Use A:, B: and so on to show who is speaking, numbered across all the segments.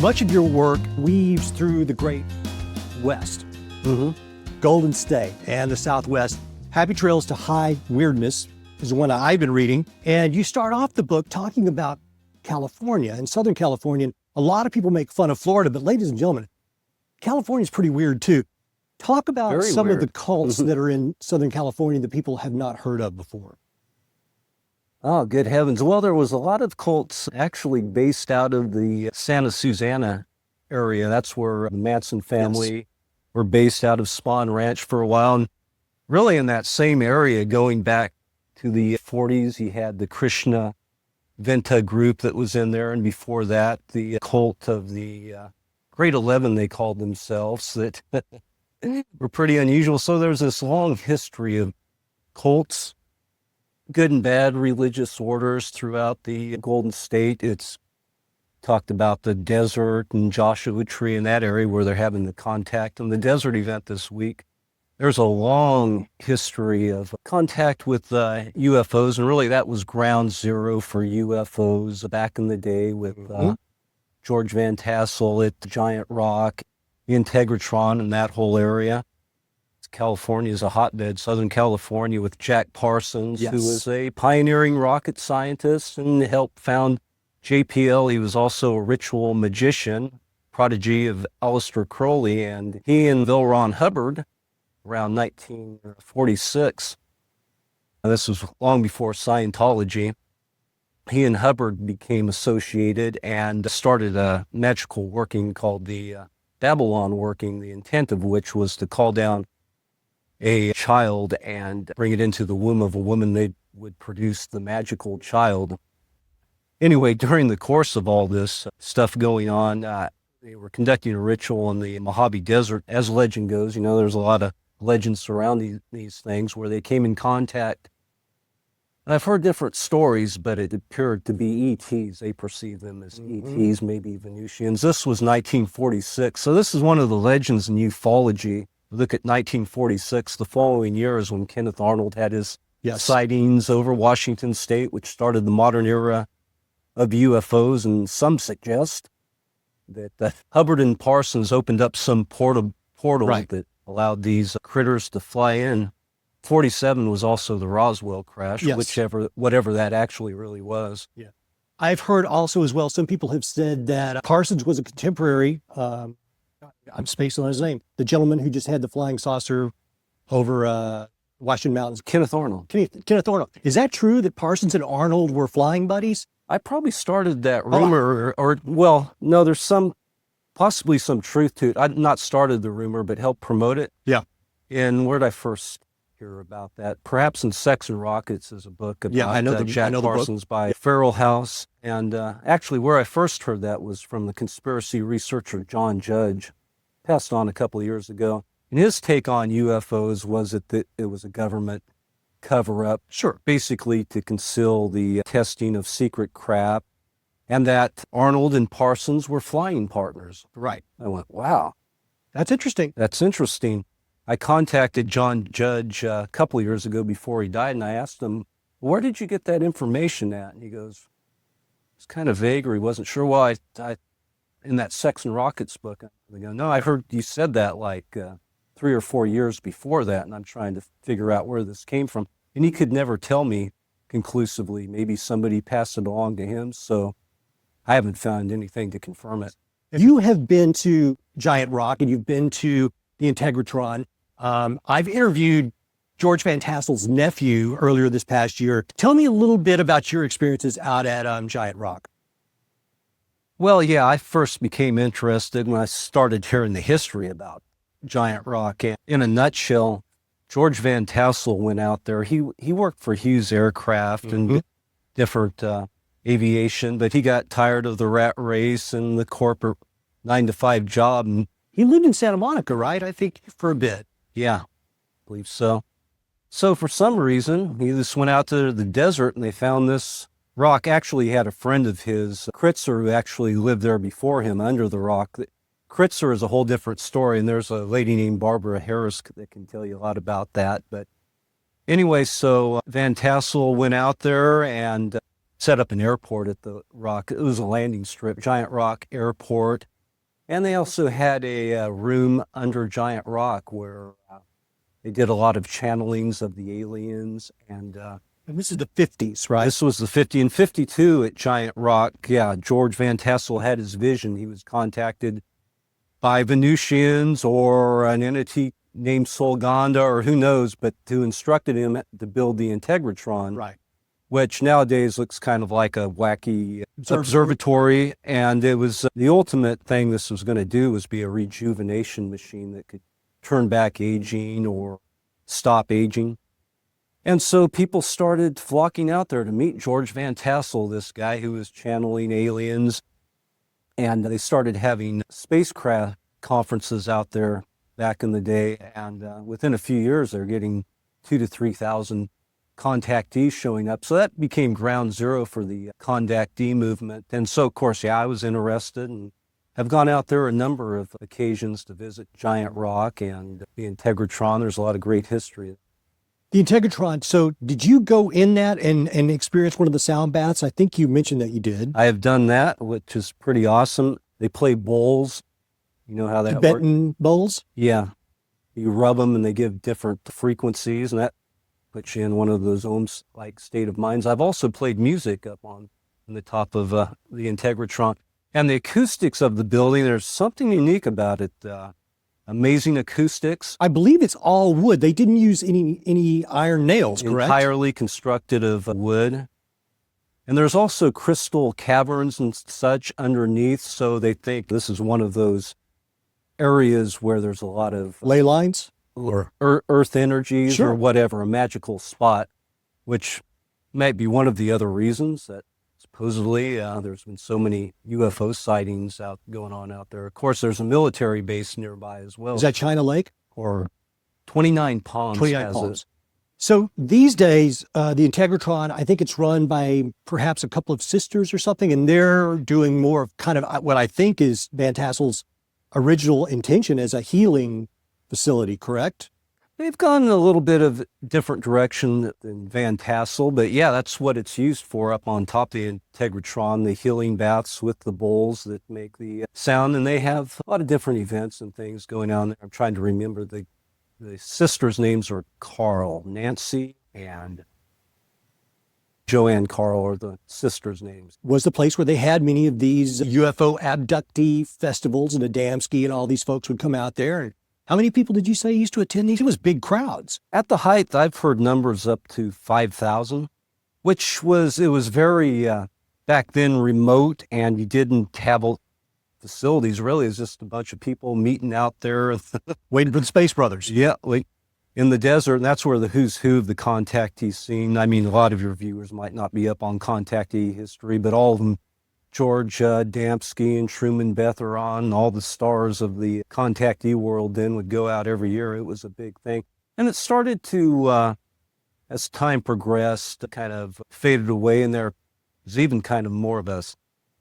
A: Much of your work weaves through the Great West, Golden State, and the Southwest. Happy Trails to High Weirdness is the one I've been reading. And you start off the book talking about California and Southern California. A lot of people make fun of Florida, but ladies and gentlemen, California's pretty weird too. Talk about
B: Very
A: some
B: weird.
A: of the cults that are in Southern California that people have not heard of before.
B: Oh, good heavens. Well, there was a lot of cults actually based out of the Santa Susana area. That's where the Manson family were based out of Spawn Ranch for a while. And really in that same area, going back to the 40s, you had the Krishna Venta group that was in there. And before that, the cult of the Great 11, they called themselves, that were pretty unusual. So there's this long history of cults, good and bad religious orders throughout the Golden State. It's talked about the desert and Joshua Tree in that area where they're having the contact. And the desert event this week, there's a long history of contact with UFOs. And really that was ground zero for UFOs back in the day with George Van Tassel at Giant Rock, the Integratron and that whole area. California is a hotbed, Southern California, with Jack Parsons, who was a pioneering rocket scientist and helped found JPL. He was also a ritual magician, prodigy of Aleister Crowley, and he and L. Ron Hubbard, around 1946, this was long before Scientology, he and Hubbard became associated and started a magical working called the Babylon working, the intent of which was to call down a child and bring it into the womb of a woman. They would produce the magical child. Anyway, during the course of all this stuff going on, they were conducting a ritual in the Mojave Desert. As legend goes, you know, there's a lot of legends surrounding these things where they came in contact. And I've heard different stories, but it appeared to be ETs. They perceived them as ETs, maybe Venusians. This was 1946. So this is one of the legends in ufology. Look at 1946, the following year is when Kenneth Arnold had his sightings over Washington State, which started the modern era of UFOs. And some suggest that Hubbard and Parsons opened up some portal that allowed these critters to fly in. 47 was also the Roswell crash, whatever that actually really was.
A: Yeah, I've heard also as well, some people have said that Parsons was a contemporary, I'm spacing on his name, the gentleman who just had the flying saucer over Washington Mountains.
B: Kenneth Arnold.
A: Kenneth Arnold. Is that true that Parsons and Arnold were flying buddies?
B: I probably started that rumor, well, no, there's possibly some truth to it. I not started the rumor, but helped promote it.
A: Yeah.
B: And where did I first hear about that? Perhaps in Sex and Rockets is a book about Jack Parsons by Farrell House. And actually where I first heard that was from the conspiracy researcher John Judge, passed on a couple of years ago. And his take on UFOs was that it was a government cover-up, basically to conceal the testing of secret crap, and that Arnold and Parsons were flying partners.
A: Right.
B: I went, wow.
A: That's interesting.
B: That's interesting. I contacted John Judge a couple of years ago before he died, and I asked him, where did you get that information at? And he goes, it's kind of vague, or he wasn't sure. Well, I in that Sex and Rockets book, I go, no, I heard you said that like 3 or 4 years before that, and I'm trying to figure out where this came from. And he could never tell me conclusively. Maybe somebody passed it along to him, so I haven't found anything to confirm it.
A: You have been to Giant Rock and you've been to the Integratron. I've interviewed George Van Tassel's nephew earlier this past year. Tell me a little bit about your experiences out at Giant Rock.
B: Well, yeah, I first became interested when I started hearing the history about Giant Rock. And in a nutshell, George Van Tassel went out there. He worked for Hughes Aircraft and different aviation, but he got tired of the rat race and the corporate 9-to-5 job. And
A: he lived in Santa Monica, right? I think for a bit.
B: Yeah, I believe so. So for some reason, he just went out to the desert and they found this rock. Actually, he had a friend of his, Kritzer, who actually lived there before him under the rock. Kritzer is a whole different story, and there's a lady named Barbara Harris that can tell you a lot about that. But anyway, so Van Tassel went out there and set up an airport at the rock. It was a landing strip, Giant Rock Airport. And they also had a room under Giant Rock where they did a lot of channelings of the aliens. And
A: this is the 50s, right?
B: this was the 50 and 52 at Giant Rock. Yeah, George Van Tassel had his vision. He was contacted by Venusians or an entity named Solganda or who knows, but who instructed him to build the Integratron,
A: Right.
B: which nowadays looks kind of like a wacky observatory. And it was the ultimate thing this was going to do was be a rejuvenation machine that could turn back aging or stop aging. And so people started flocking out there to meet George Van Tassel, this guy who was channeling aliens. And they started having spacecraft conferences out there back in the day. And within a few years, they're getting 2,000 to 3,000 contactees showing up. So that became ground zero for the contactee movement. And so, of course, yeah, I was interested and have gone out there a number of occasions to visit Giant Rock and the Integratron. There's a lot of great history.
A: The Integratron, so did you go in that and experience one of the sound baths? I think you mentioned that you did.
B: I have done that, which is pretty awesome. They play bowls. You know how that works?
A: Tibetan bowls?
B: Yeah. You rub them and they give different frequencies, and that puts you in one of those ohms-like state of minds. I've also played music up on the top of the Integratron. And the acoustics of the building, there's something unique about it. Amazing acoustics.
A: I believe it's all wood. They didn't use any iron nails, correct?
B: Entirely constructed of wood. And there's also crystal caverns and such underneath, so they think this is one of those areas where there's a lot of
A: ley lines
B: or earth energies
A: Sure.
B: or whatever, a magical spot, which might be one of the other reasons that supposedly there's been so many UFO sightings going on out there. Of course, there's a military base nearby as well.
A: Is that China Lake?
B: Or 29 Palms
A: 29
B: has
A: Palms.
B: it.
A: So these days, the Integratron, I think it's run by perhaps a couple of sisters or something, and they're doing more of kind of what I think is Van Tassel's original intention as a healing facility, correct?
B: They've gone in a little bit of different direction than Van Tassel, but yeah, that's what it's used for up on top of the Integratron, the healing baths with the bowls that make the sound. And they have a lot of different events and things going on there. I'm trying to remember the sisters' names are Carl, Nancy, and Joanne Carl are the sisters' names.
A: Was the place where they had many of these UFO abductee festivals, and Adamski and all these folks would come out there. And how many people did you say used to attend these? It was big crowds.
B: At the height, I've heard numbers up to 5,000, which was very, back then, remote, and you didn't have facilities, really. It was just a bunch of people meeting out there.
A: Waiting for the Space Brothers.
B: Yeah, like in the desert, and that's where the who's who of the contactee scene. I mean, a lot of your viewers might not be up on contactee history, but all of them, George Adamski and Truman Betheron, all the stars of the contactee world then would go out every year. It was a big thing. And it started to, as time progressed, kind of faded away, and there was even kind of more of a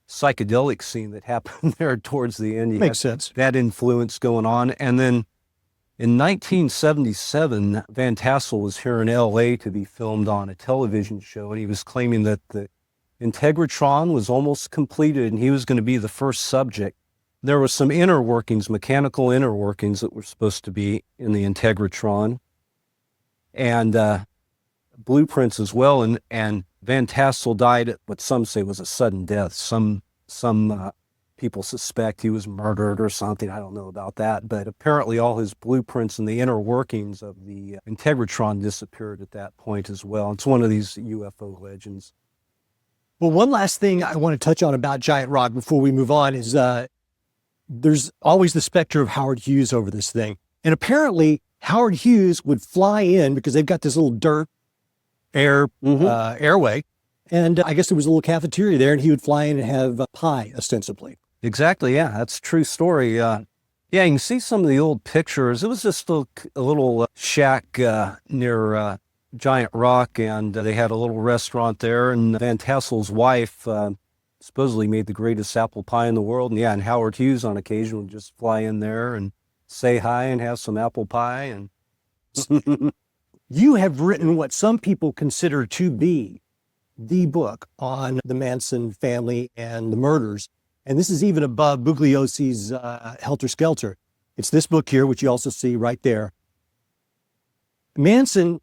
B: psychedelic scene that happened there towards the end. You
A: Makes
B: had
A: sense.
B: that influence going on. And then in 1977, Van Tassel was here in L.A. to be filmed on a television show, and he was claiming that the Integratron was almost completed, and he was going to be the first subject. There was some inner workings, mechanical inner workings that were supposed to be in the Integratron, and blueprints as well. And Van Tassel died at what some say was a sudden death. Some people suspect he was murdered or something. I don't know about that, but apparently all his blueprints and the inner workings of the Integratron disappeared at that point as well. It's one of these UFO legends.
A: Well, one last thing I want to touch on about Giant Rock before we move on is there's always the specter of Howard Hughes over this thing. And apparently Howard Hughes would fly in because they've got this little dirt airway. And I guess there was a little cafeteria there, and he would fly in and have pie, ostensibly.
B: Exactly, yeah, that's a true story. Yeah, you can see some of the old pictures. It was just a little shack near Giant Rock, and they had a little restaurant there, and Van Tassel's wife supposedly made the greatest apple pie in the world. And yeah, and Howard Hughes on occasion would just fly in there and say hi and have some apple pie. And
A: You have written what some people consider to be the book on the Manson family and the murders. and this is even above Bugliosi's Helter Skelter. It's this book here, which you also see right there. Manson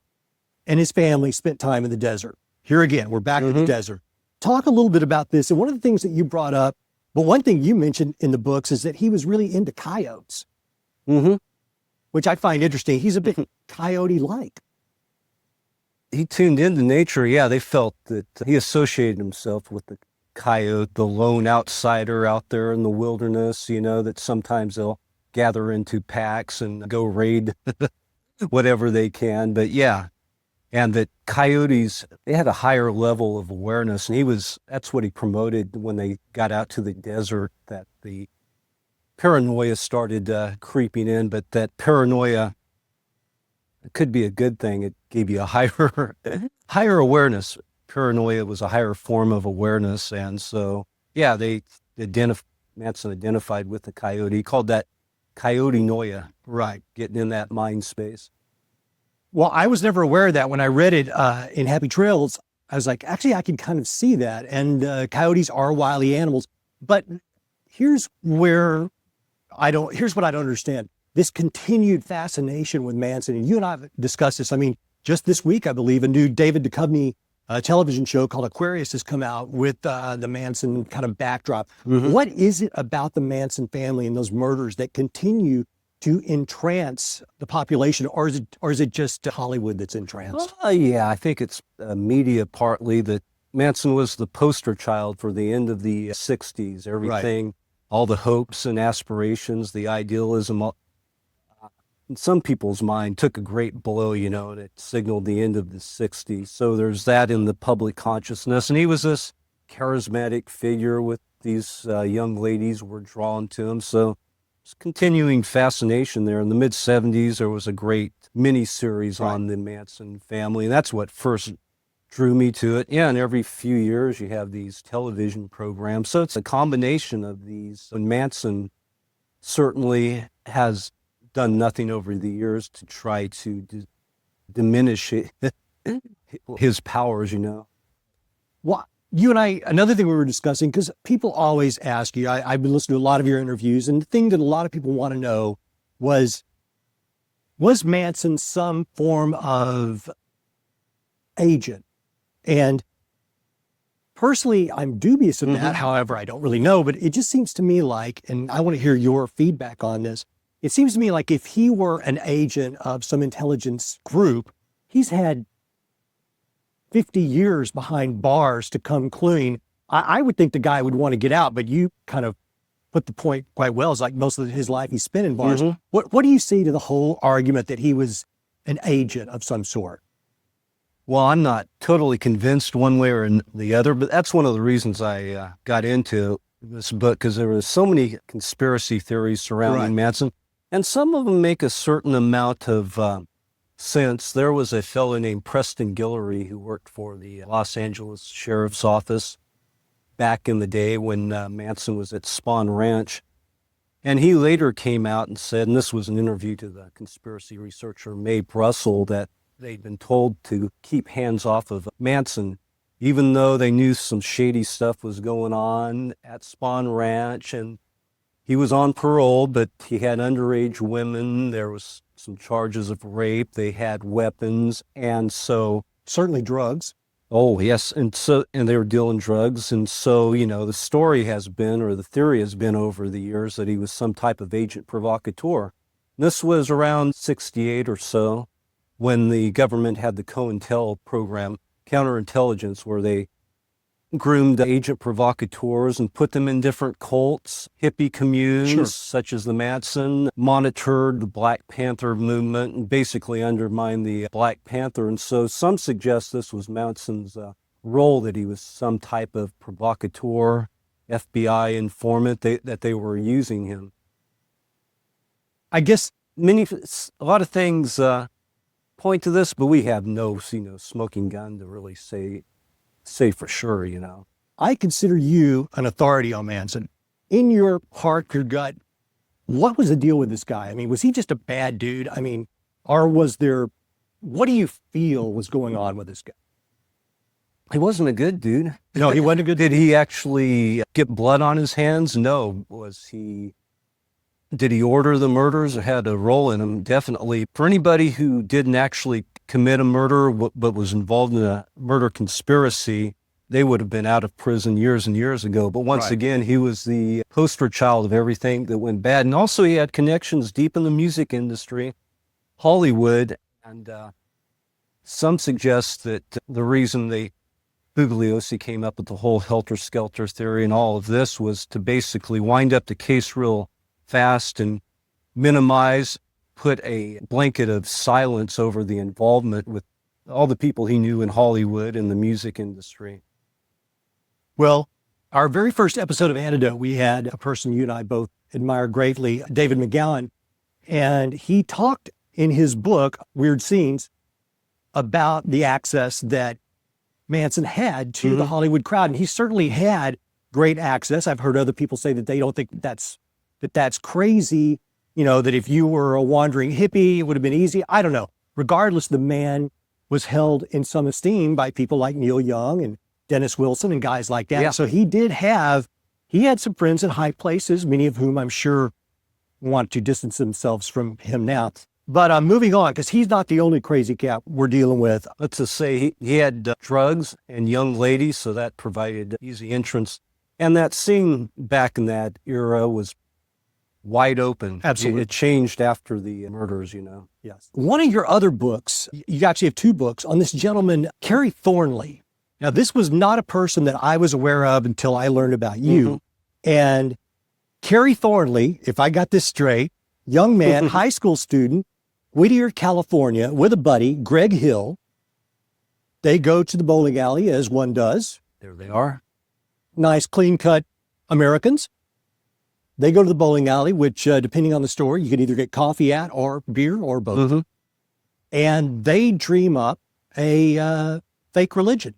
A: and his family spent time in the desert. Here again, we're back in the desert. Talk a little bit about this. And one of the things that you brought up, but one thing you mentioned in the books is that he was really into coyotes, which I find interesting. He's a bit coyote-like.
B: He tuned into nature. Yeah, they felt that he associated himself with the coyote, the lone outsider out there in the wilderness, you know, that sometimes they'll gather into packs and go raid whatever they can. But yeah, and that coyotes, they had a higher level of awareness. And that's what he promoted when they got out to the desert, that the paranoia started creeping in, but that paranoia, it could be a good thing. It gave you a higher awareness. Paranoia was a higher form of awareness. And so, yeah, Manson identified with the coyote. He called that coyote noia.
A: Right.
B: Getting in that mind space.
A: Well, I was never aware of that. When I read it in Happy Trails, I was like, actually, I can kind of see that. And coyotes are wily animals. But here's what I don't understand. This continued fascination with Manson, and you and I have discussed this. I mean, just this week, I believe, a new David Duchovny television show called Aquarius has come out with the Manson kind of backdrop. What is it about the Manson family and those murders that continue to entrance the population, or is it just Hollywood that's entranced?
B: Yeah, I think it's media partly. That Manson was the poster child for the end of the 60s. Everything, all the hopes and aspirations, the idealism, in some people's mind took a great blow, you know, and it signaled the end of the 60s. So there's that in the public consciousness. And he was this charismatic figure with these young ladies were drawn to him. So it's continuing fascination there. In the mid-70s, there was a great mini-series on the Manson family. And that's what first drew me to it. Yeah, and every few years you have these television programs. So it's a combination of these. And Manson certainly has done nothing over the years to try to diminish his powers, you know.
A: Well, you and I, another thing we were discussing, because people always ask you, I've been listening to a lot of your interviews, and the thing that a lot of people want to know was Manson some form of agent? And personally, I'm dubious of that. However, I don't really know, but it just seems to me like, and I want to hear your feedback on this, it seems to me like if he were an agent of some intelligence group, he's had 50 years behind bars to come clean. I would think the guy would want to get out, but you kind of put the point quite well. It's like most of his life he spent in bars. What do you see to the whole argument that he was an agent of some sort?
B: Well, I'm not totally convinced one way or the other, but that's one of the reasons I got into this book, because there were so many conspiracy theories surrounding Manson. And some of them make a certain amount of sense. There was a fellow named Preston Guillory who worked for the Los Angeles Sheriff's Office back in the day when Manson was at Spawn Ranch. And he later came out and said, and this was an interview to the conspiracy researcher Mae Brussel, that they'd been told to keep hands off of Manson, even though they knew some shady stuff was going on at Spawn Ranch. And he was on parole, but he had underage women. There was some charges of rape. They had weapons. And so...
A: certainly drugs.
B: Oh, yes. And they were dealing drugs. And so, you know, the story has been, or the theory has been over the years, that he was some type of agent provocateur. This was around 68 or so, when the government had the COINTEL program, counterintelligence, where they groomed agent provocateurs and put them in different cults, hippie communes, such as the Manson, monitored the Black Panther movement, and basically undermined the Black Panther. And so some suggest this was Manson's role, that he was some type of provocateur, FBI informant, that they were using him. I guess a lot of things point to this, but we have no, smoking gun to really say for sure, you know.
A: I consider you an authority on Manson. In your heart, your gut, what was the deal with this guy? I mean, was he just a bad dude? I mean, or was there, what do you feel was going on with this guy?
B: He wasn't a good dude.
A: No, he wasn't a good.
B: Did he actually get blood on his hands? No. Did he order the murders or had a role in them? Definitely. For anybody who didn't actually commit a murder but was involved in a murder conspiracy, they would have been out of prison years and years ago. But once again, he was the poster child of everything that went bad. And also he had connections deep in the music industry, Hollywood. And some suggest that the reason Bugliosi came up with the whole helter-skelter theory and all of this was to basically wind up the case real fast and minimize, put a blanket of silence over the involvement with all the people he knew in Hollywood and the music industry.
A: Well, our very first episode of Antidote, we had a person you and I both admire greatly, David McGowan, and he talked in his book, Weird Scenes, about the access that Manson had to the Hollywood crowd. And he certainly had great access. I've heard other people say that they don't think that's crazy, that if you were a wandering hippie, it would have been easy. I don't know. Regardless, the man was held in some esteem by people like Neil Young and Dennis Wilson and guys like that.
B: Yeah.
A: So he had some friends in high places, many of whom I'm sure want to distance themselves from him now. But moving on, because he's not the only crazy cat we're dealing with.
B: Let's just say he had drugs and young ladies, so that provided easy entrance. And that scene back in that era was wide open.
A: Absolutely.
B: It changed after the murders,
A: Yes. One of your other books, you actually have two books on this gentleman, Kerry Thornley. Now, this was not a person that I was aware of until I learned about you. And Kerry Thornley, if I got this straight, young man, high school student, Whittier, California, with a buddy, Greg Hill. They go to the bowling alley, as one does.
B: There they are.
A: Nice, clean-cut Americans. They go to the bowling alley, which, depending on the store, you can either get coffee at or beer or both. And they dream up a fake religion.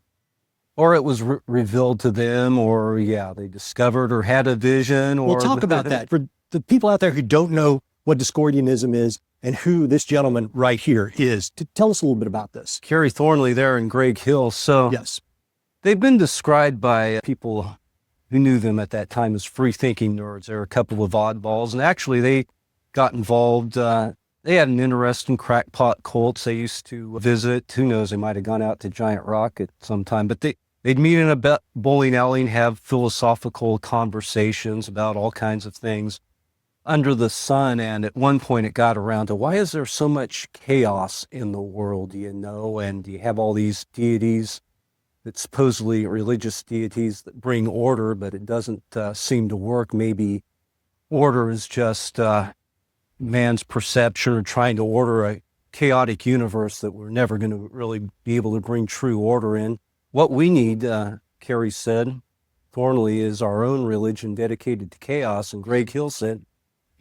B: Or it was revealed to them, or, they discovered or had a vision. Or
A: We'll talk about that. For the people out there who don't know what Discordianism is and who this gentleman right here is, to tell us a little bit about this.
B: Kerry Thornley there and Greg Hill. So
A: Yes.
B: they've been described by people who knew them at that time as free-thinking nerds. They were a couple of oddballs, and actually they got involved. They had an interest in crackpot cults. They used to visit. Who knows, they might have gone out to Giant Rock at some time, but they'd meet in a bowling alley and have philosophical conversations about all kinds of things under the sun. And at one point it got around to, why is there so much chaos in the world, and you have all these deities that supposedly religious deities that bring order, but it doesn't seem to work. Maybe order is just man's perception or trying to order a chaotic universe that we're never going to really be able to bring true order in. What we need, Kerry said, Thornley, is our own religion dedicated to chaos. And Greg Hill said,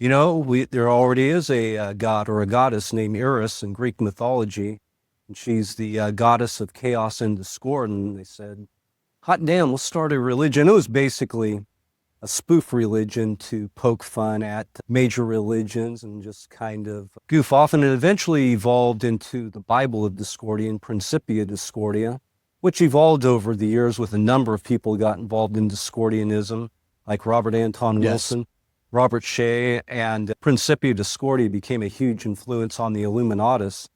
B: there already is a god or a goddess named Eris in Greek mythology, and she's the goddess of chaos and discord. And they said, hot damn, let's start a religion. It was basically a spoof religion to poke fun at major religions and just kind of goof off. And it eventually evolved into the Bible of Discordia and Principia Discordia, which evolved over the years with a number of people who got involved in Discordianism, like Robert Anton Wilson, Robert Shea, and Principia Discordia became a huge influence on the Illuminatus.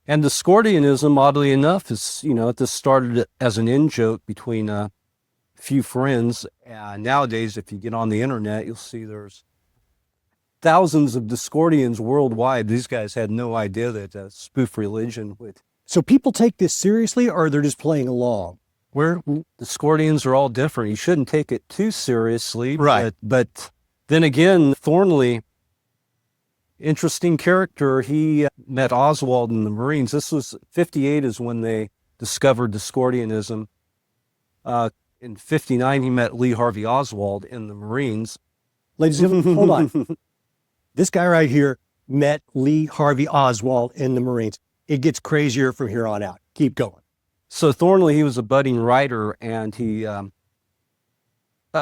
B: And Discordianism, oddly enough, is, this started as an in-joke between a few friends. Nowadays, if you get on the internet, you'll see there's thousands of Discordians worldwide. These guys had no idea that a spoof religion would.
A: So people take this seriously, or they're just playing along?
B: Discordians are all different. You shouldn't take it too seriously.
A: Right.
B: But then again, Thornley, interesting character. He met Oswald in the Marines. This was 58 is when they discovered Discordianism. In 59, he met Lee Harvey Oswald in the Marines.
A: Ladies and gentlemen, hold on. This guy right here met Lee Harvey Oswald in the Marines. It gets crazier from here on out. Keep going.
B: So Thornley, he was a budding writer, and he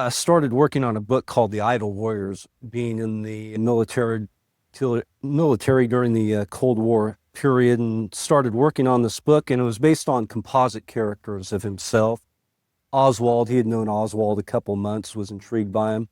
B: started working on a book called The Idle Warriors, being in the military during the Cold War period and started working on this book, and it was based on composite characters of himself. Oswald, he had known Oswald a couple months, was intrigued by him,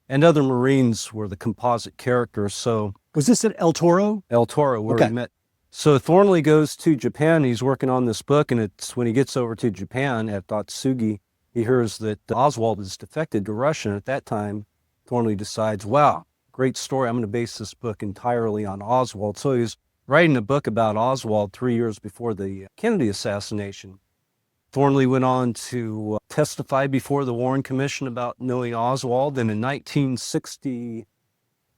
B: and other Marines were the composite characters. So
A: Was this at El Toro?
B: El Toro, where
A: Okay.
B: he met. So Thornley goes to Japan. He's working on this book, and it's when he gets over to Japan at Atsugi, he hears that Oswald has defected to Russia. And at that time, Thornley decides, wow, great story. I'm going to base this book entirely on Oswald. So he's writing a book about Oswald 3 years before the Kennedy assassination. Thornley went on to testify before the Warren Commission about knowing Oswald, and in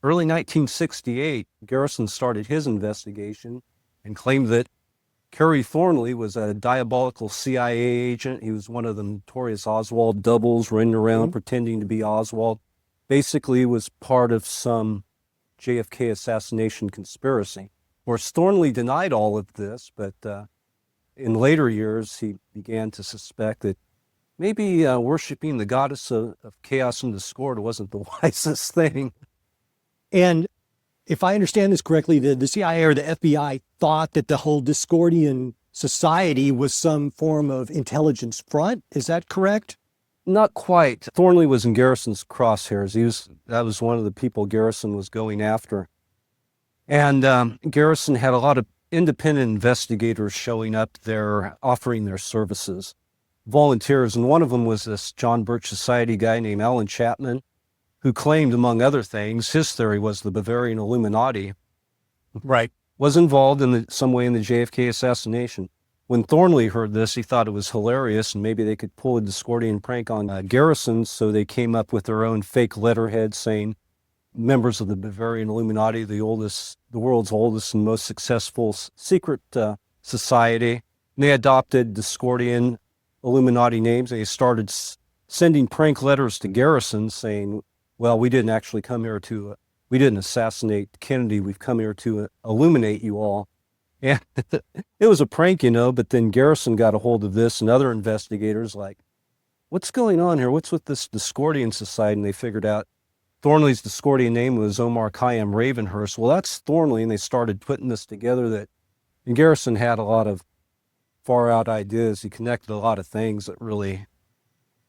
B: early 1968, Garrison started his investigation and claimed that Kerry Thornley was a diabolical CIA agent. He was one of the notorious Oswald doubles running around pretending to be Oswald. Basically, was part of some JFK assassination conspiracy. Of course, Thornley denied all of this, but in later years, he began to suspect that maybe worshiping the goddess of chaos and discord wasn't the wisest thing.
A: And if I understand this correctly, the CIA or the FBI thought that the whole Discordian society was some form of intelligence front. Is that correct?
B: Not quite. Thornley was in Garrison's crosshairs. That was one of the people Garrison was going after. And Garrison had a lot of independent investigators showing up there, offering their services, volunteers. And one of them was this John Birch Society guy named Alan Chapman, who claimed, among other things, his theory was the Bavarian Illuminati was involved in some way in the JFK assassination. When Thornley heard this, he thought it was hilarious, and maybe they could pull a Discordian prank on Garrison, so they came up with their own fake letterhead saying, members of the Bavarian Illuminati, the world's oldest and most successful secret society. And they adopted Discordian Illuminati names. They started sending prank letters to Garrison saying, well, we didn't actually come here we didn't assassinate Kennedy. We've come here to illuminate you all. And it was a prank, but then Garrison got a hold of this, and other investigators like, what's going on here? What's with this Discordian society? And they figured out Thornley's Discordian name was Omar Khayyam Ravenhurst. Well, that's Thornley, and they started putting this together and Garrison had a lot of far out ideas. He connected a lot of things that really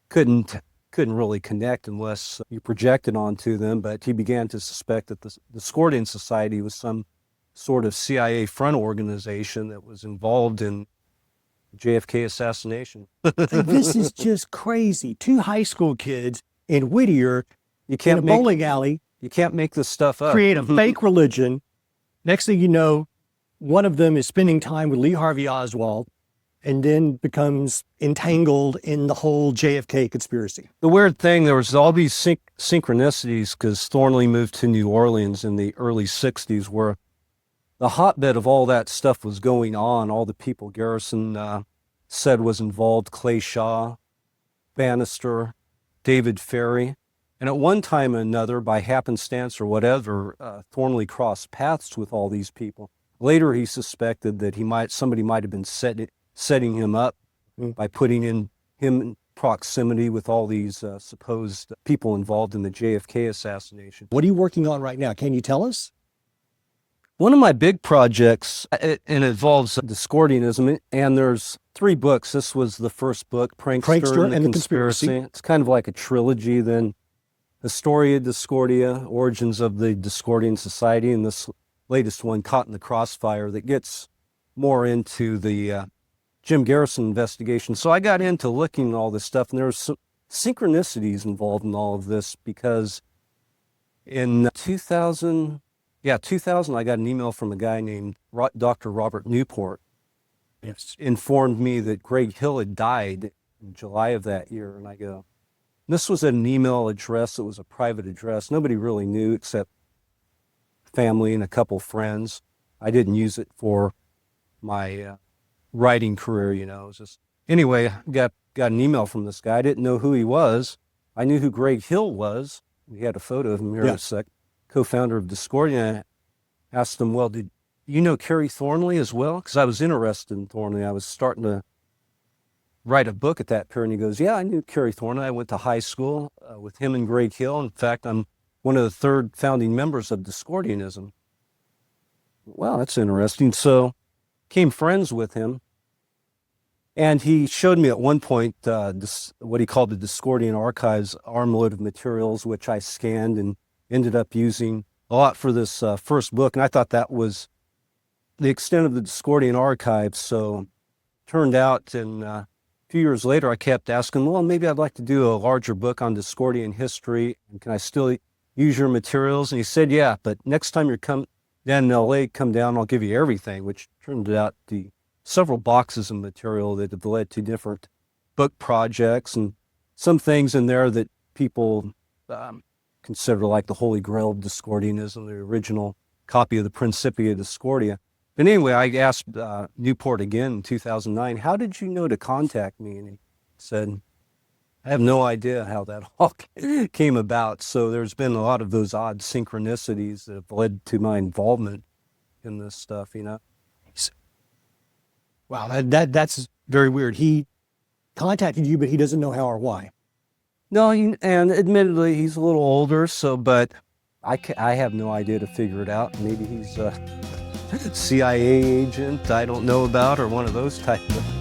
B: couldn't really connect unless you projected onto them, but he began to suspect that the Discordian Society was some sort of CIA front organization that was involved in JFK assassination.
A: This is just crazy. Two high school kids in Whittier
B: You can't
A: in a bowling alley
B: You can't make this stuff up.
A: create a fake religion. Next thing you know, one of them is spending time with Lee Harvey Oswald and then becomes entangled in the whole JFK conspiracy.
B: The weird thing, there was all these synchronicities because Thornley moved to New Orleans in the early 60s where the hotbed of all that stuff was going on. All the people Garrison said was involved, Clay Shaw, Bannister, David Ferry. And at one time or another, by happenstance or whatever, Thornley crossed paths with all these people. Later, he suspected that somebody might have been setting him up by putting him in proximity with all these supposed people involved in the JFK assassination.
A: What are you working on right now? Can you tell us?
B: One of my big projects, and it involves Discordianism, and there's 3 books. This was the first book, Prankster and the Conspiracy. It's kind of like a trilogy, then Historia Discordia, Origins of the Discordian Society, and this latest one, Caught in the Crossfire, that gets more into the Jim Garrison investigation. So I got into looking at all this stuff, and there was some synchronicities involved in all of this because in 2000, I got an email from a guy named Dr. Robert Newport.
A: Yes.
B: Informed me that Greg Hill had died in July of that year. And I go, this was at an email address. It was a private address. Nobody really knew except family and a couple friends. I didn't use it for my writing career, It was just, anyway, I got an email from this guy. I didn't know who he was. I knew who Greg Hill was. We had a photo of him here in a sec. Co-founder of Discordia. I asked him, well, did you know Kerry Thornley as well? Because I was interested in Thornley. I was starting to write a book at that period. And he goes, yeah, I knew Kerry Thornley. I went to high school with him and Greg Hill. In fact, I'm one of the 3rd founding members of Discordianism. Wow, that's interesting. So became friends with him. And he showed me at one point what he called the Discordian Archives armload of materials, which I scanned and ended up using a lot for this first book. And I thought that was the extent of the Discordian Archives. So turned out, and a few years later, I kept asking, well, maybe I'd like to do a larger book on Discordian history. And can I still use your materials? And he said, yeah, but next time you come down in LA, come down, I'll give you everything, which turned out the several boxes of material that have led to different book projects and some things in there that people consider like the Holy Grail of Discordianism, the original copy of the Principia Discordia. But anyway, I asked Newport again in 2009, how did you know to contact me? And he said, I have no idea how that all came about. So there's been a lot of those odd synchronicities that have led to my involvement in this stuff, you know?
A: Wow, that's very weird. He contacted you, but he doesn't know how or why.
B: No, and admittedly, he's a little older, but I have no idea to figure it out. Maybe he's a CIA agent I don't know about, or one of those type of